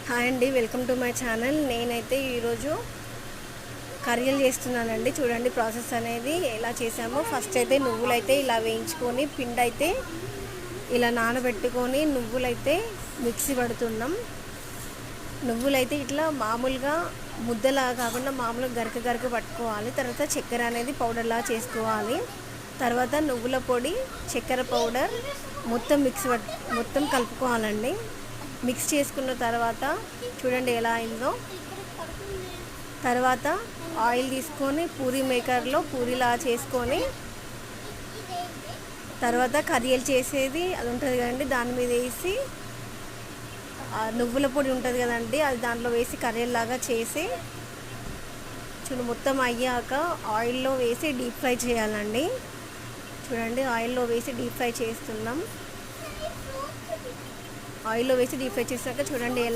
Hi అండి, welcome to my channel. నేనైతే ఈరోజు కర్రీలు చేస్తున్నానండి. చూడండి ప్రాసెస్ అనేది ఎలా చేసామో. ఫస్ట్ అయితే నువ్వులైతే ఇలా వేయించుకొని, పిండి అయితే ఇలా నానబెట్టుకొని నువ్వులైతే మిక్సీ పడుతున్నాం. నువ్వులైతే ఇట్లా మామూలుగా ముద్దలా కాకుండా మామూలుగా గరక గరక పట్టుకోవాలి. తర్వాత చక్కెర అనేది పౌడర్లా చేసుకోవాలి. తర్వాత నువ్వుల పొడి, చక్కెర పౌడర్ మొత్తం కలుపుకోవాలండి. మిక్స్ చేసుకున్న తర్వాత చూడండి ఎలా అయిందో. తర్వాత ఆయిల్ తీసుకొని పూరీ మేకర్లో పూరీలా చేసుకొని, తర్వాత కర్రీలు చేసేది అది ఉంటుంది కదండి, దాని మీద వేసి నువ్వుల పొడి ఉంటుంది కదండి, అది దాంట్లో వేసి కర్రీలాగా చేసి చూడు మొత్తం అయ్యాక ఆయిల్లో వేసి డీప్ ఫ్రై చేయాలండి. చూడండి ఆయిల్లో వేసి డీప్ ఫ్రై చేస్తున్నాం. ఆయిల్లో వేసి డీప్ ఫ్రై చేసాక చూడండి ఎలా